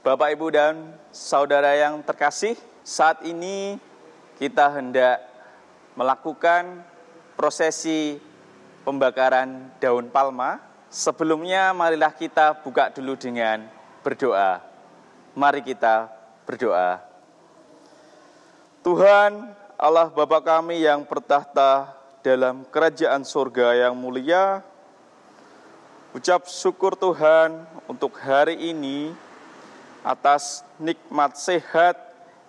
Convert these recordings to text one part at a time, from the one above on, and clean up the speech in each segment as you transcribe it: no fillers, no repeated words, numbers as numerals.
Bapak, Ibu, dan saudara yang terkasih, saat ini kita hendak melakukan prosesi pembakaran daun palma. Sebelumnya marilah kita buka dulu dengan berdoa. Mari kita berdoa. Tuhan Allah Bapa kami yang bertahta dalam kerajaan surga yang mulia, ucap syukur Tuhan untuk hari ini atas nikmat sehat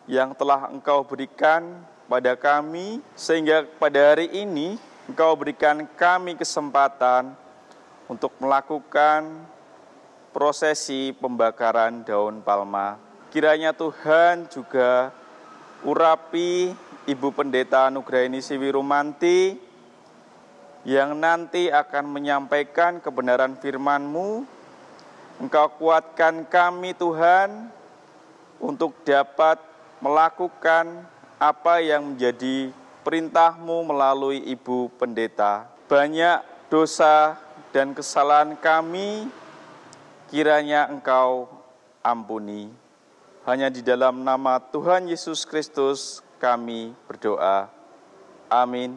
yang telah Engkau berikan pada kami, sehingga pada hari ini Engkau berikan kami kesempatan untuk melakukan prosesi pembakaran daun palma. Kiranya Tuhan juga urapi Ibu Pendeta Nugraini Siwirumanti yang nanti akan menyampaikan kebenaran firman-Mu. Engkau kuatkan kami Tuhan untuk dapat melakukan apa yang menjadi perintah-Mu melalui Ibu Pendeta. Banyak dosa dan kesalahan kami kiranya Engkau ampuni. Hanya di dalam nama Tuhan Yesus Kristus kami berdoa. Amin.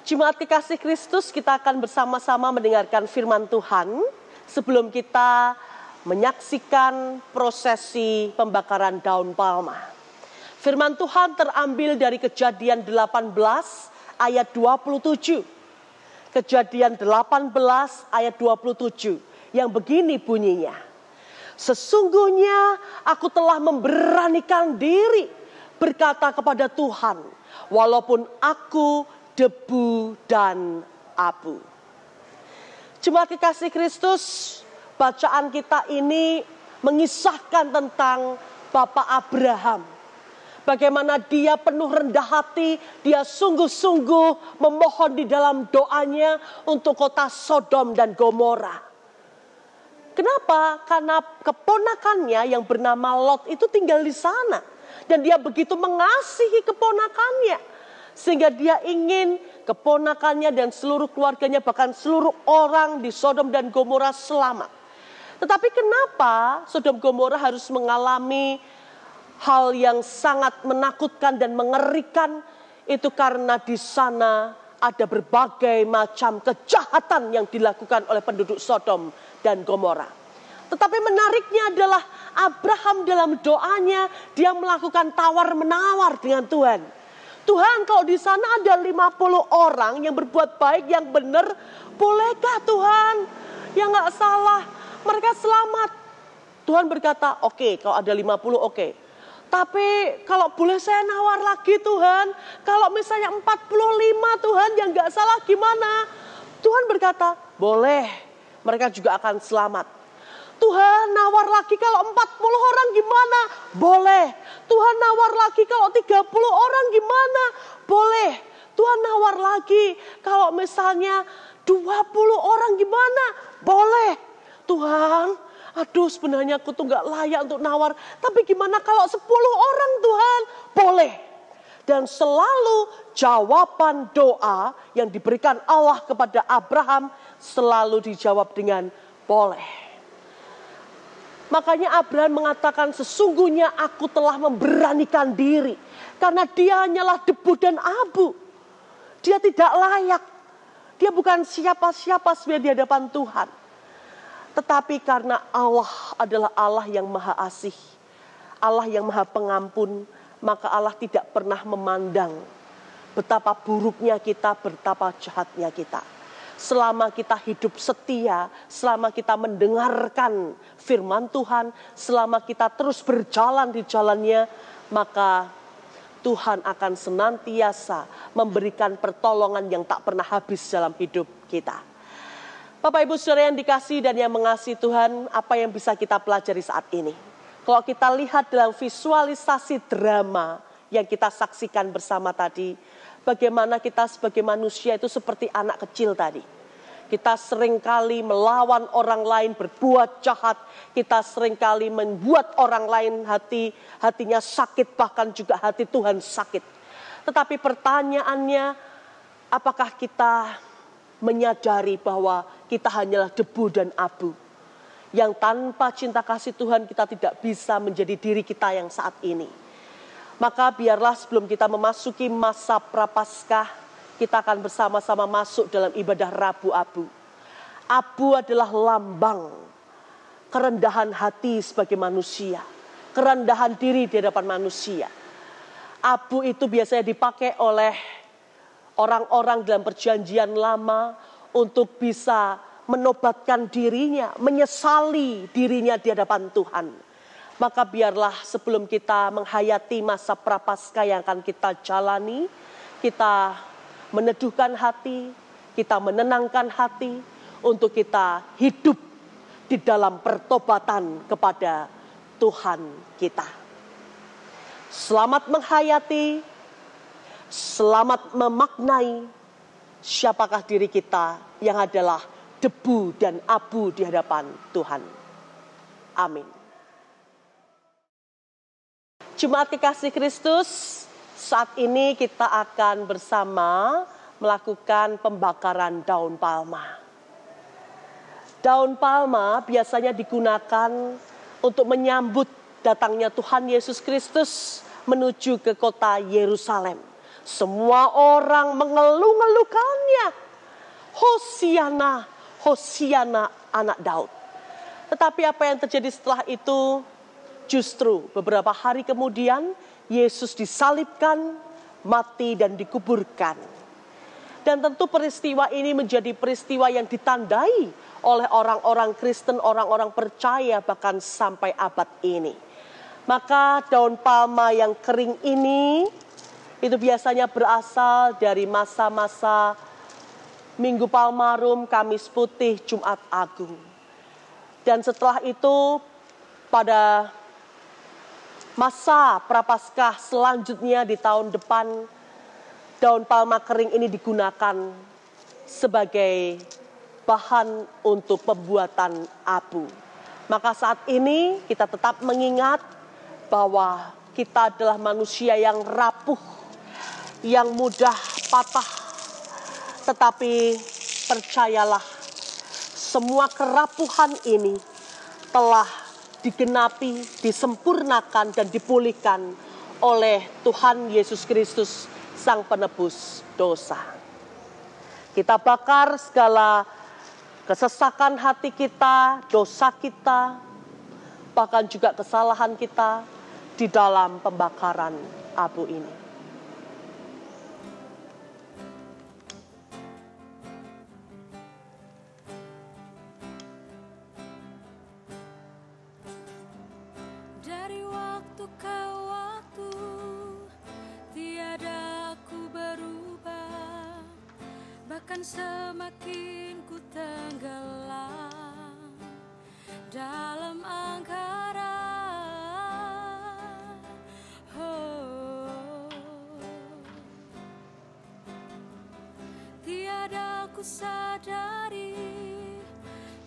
Jemaat kekasih Kristus, kita akan bersama-sama mendengarkan firman Tuhan sebelum kita menyaksikan prosesi pembakaran daun palma. Firman Tuhan terambil dari Kejadian 18 ayat 27. Kejadian 18 ayat 27 yang begini bunyinya. Sesungguhnya aku telah memberanikan diri berkata kepada Tuhan, walaupun aku debu dan abu. Jemaat kekasih Kristus, bacaan kita ini mengisahkan tentang Bapak Abraham. Bagaimana dia penuh rendah hati, dia sungguh-sungguh memohon di dalam doanya untuk kota Sodom dan Gomora. Kenapa? Karena keponakannya yang bernama Lot itu tinggal di sana. Dan dia begitu mengasihi keponakannya. Sehingga dia ingin keponakannya dan seluruh keluarganya, bahkan seluruh orang di Sodom dan Gomora selamat. Tetapi kenapa Sodom Gomora harus mengalami hal yang sangat menakutkan dan mengerikan? Itu karena di sana ada berbagai macam kejahatan yang dilakukan oleh penduduk Sodom dan Gomora. Tetapi menariknya adalah Abraham dalam doanya, dia melakukan tawar-menawar dengan Tuhan. Tuhan, kalau di sana ada 50 orang yang berbuat baik, yang benar, bolehkah Tuhan? Yang nggak salah, mereka selamat. Tuhan berkata, oke, kalau ada 50 oke. Tapi kalau boleh saya nawar lagi Tuhan, kalau misalnya 45 Tuhan yang nggak salah gimana? Tuhan berkata, boleh, mereka juga akan selamat. Tuhan nawar lagi kalau 40 orang gimana? Boleh. Tuhan nawar lagi kalau 30 orang gimana? Boleh. Tuhan nawar lagi kalau misalnya 20 orang gimana? Boleh. Tuhan, aduh sebenarnya aku tuh gak layak untuk nawar. Tapi gimana kalau 10 orang Tuhan? Boleh. Dan selalu jawaban doa yang diberikan Allah kepada Abraham selalu dijawab dengan boleh. Makanya Abraham mengatakan sesungguhnya aku telah memberanikan diri. Karena dia hanyalah debu dan abu. Dia tidak layak. Dia bukan siapa-siapa sebenarnya di hadapan Tuhan. Tetapi karena Allah adalah Allah yang maha asih. Allah yang maha pengampun. Maka Allah tidak pernah memandang betapa buruknya kita, betapa jahatnya kita. Selama kita hidup setia, selama kita mendengarkan firman Tuhan, selama kita terus berjalan di jalannya, maka Tuhan akan senantiasa memberikan pertolongan yang tak pernah habis dalam hidup kita. Bapak Ibu Saudara yang dikasihi dan yang mengasihi Tuhan, apa yang bisa kita pelajari saat ini? Kalau kita lihat dalam visualisasi drama yang kita saksikan bersama tadi, bagaimana kita sebagai manusia itu seperti anak kecil tadi. Kita seringkali melawan orang lain, berbuat jahat. Kita seringkali membuat orang lain hatinya sakit, bahkan juga hati Tuhan sakit. Tetapi pertanyaannya, apakah kita menyadari bahwa kita hanyalah debu dan abu? Yang tanpa cinta kasih Tuhan kita tidak bisa menjadi diri kita yang saat ini. Maka biarlah sebelum kita memasuki masa Prapaskah, kita akan bersama-sama masuk dalam ibadah Rabu Abu. Abu adalah lambang kerendahan hati sebagai manusia. Kerendahan diri di hadapan manusia. Abu itu biasanya dipakai oleh orang-orang dalam perjanjian lama untuk bisa menobatkan dirinya, menyesali dirinya di hadapan Tuhan. Maka biarlah sebelum kita menghayati masa Prapaskah yang akan kita jalani, kita meneduhkan hati, kita menenangkan hati, untuk kita hidup di dalam pertobatan kepada Tuhan kita. Selamat menghayati, selamat memaknai siapakah diri kita yang adalah debu dan abu di hadapan Tuhan. Amin. Jemaat kekasih Kristus, saat ini kita akan bersama melakukan pembakaran daun palma. Daun palma biasanya digunakan untuk menyambut datangnya Tuhan Yesus Kristus menuju ke kota Yerusalem. Semua orang mengeluh-ngeluhkannya. Hosiana, Hosiana anak Daud. Tetapi apa yang terjadi setelah itu? Justru beberapa hari kemudian Yesus disalibkan, mati dan dikuburkan. Dan tentu peristiwa ini menjadi peristiwa yang ditandai oleh orang-orang Kristen, orang-orang percaya bahkan sampai abad ini. Maka daun palma yang kering ini itu biasanya berasal dari masa-masa Minggu Palmarum, Kamis Putih, Jumat Agung. Dan setelah itu pada masa Prapaskah selanjutnya di tahun depan, daun palma kering ini digunakan sebagai bahan untuk pembuatan abu. Maka saat ini kita tetap mengingat bahwa kita adalah manusia yang rapuh, yang mudah patah. Tetapi percayalah, semua kerapuhan ini telah digenapi, disempurnakan dan dipulihkan oleh Tuhan Yesus Kristus, Sang Penebus dosa. Kita bakar segala kesesakan hati kita, dosa kita, bahkan juga kesalahan kita di dalam pembakaran abu ini. Dari waktu ke waktu tiada aku berubah, bahkan semakin ku tenggelam dalam angkara. Tiada aku sadari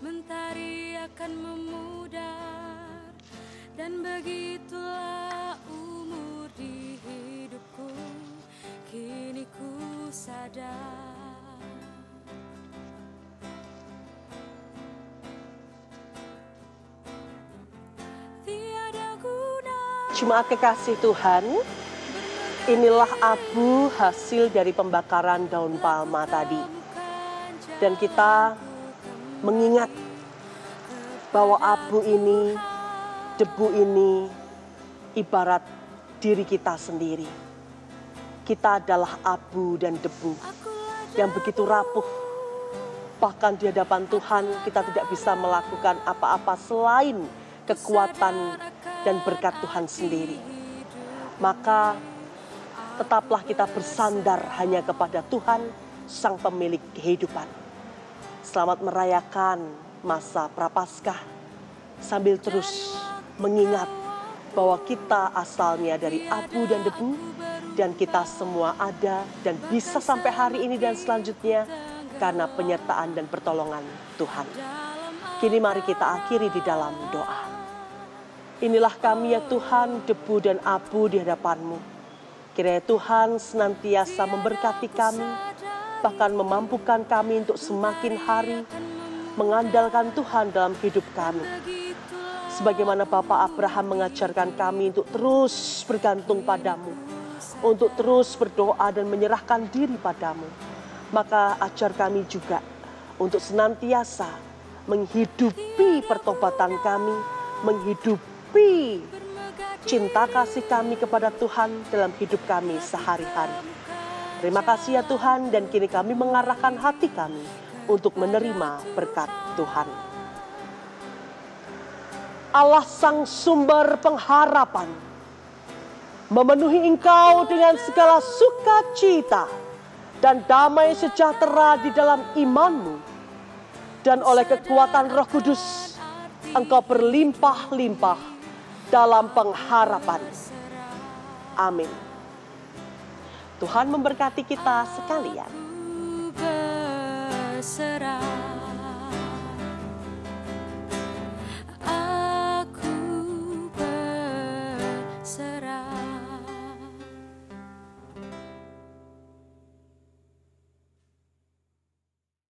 mentari akan memudar, dan begitulah umur di hidupku, kini ku sadar. Tiada guna. Jemaat kekasih Tuhan, inilah abu hasil dari pembakaran daun palma tadi. Dan kita mengingat bahwa abu ini, debu ini ibarat diri kita sendiri. Kita adalah abu dan debu yang begitu rapuh. Bahkan di hadapan Tuhan kita tidak bisa melakukan apa-apa selain kekuatan dan berkat Tuhan sendiri. Maka tetaplah kita bersandar hanya kepada Tuhan, Sang Pemilik kehidupan. Selamat merayakan masa Prapaskah sambil terus mengingat bahwa kita asalnya dari abu dan debu, dan kita semua ada dan bisa sampai hari ini dan selanjutnya karena penyertaan dan pertolongan Tuhan. Kini mari kita akhiri di dalam doa. Inilah kami ya Tuhan, debu dan abu di hadapan-Mu. Kiranya Tuhan senantiasa memberkati kami, bahkan memampukan kami untuk semakin hari mengandalkan Tuhan dalam hidup kami. Sebagaimana Bapak Abraham mengajarkan kami untuk terus bergantung padamu, untuk terus berdoa dan menyerahkan diri padamu. Maka ajar kami juga untuk senantiasa menghidupi pertobatan kami, menghidupi cinta kasih kami kepada Tuhan dalam hidup kami sehari-hari. Terima kasih ya Tuhan, dan kini kami mengarahkan hati kami untuk menerima berkat Tuhan. Allah Sang Sumber Pengharapan, memenuhi engkau dengan segala sukacita dan damai sejahtera di dalam imanmu, dan oleh kekuatan Roh Kudus engkau berlimpah-limpah dalam pengharapan. Amin. Tuhan memberkati kita sekalian. Berserah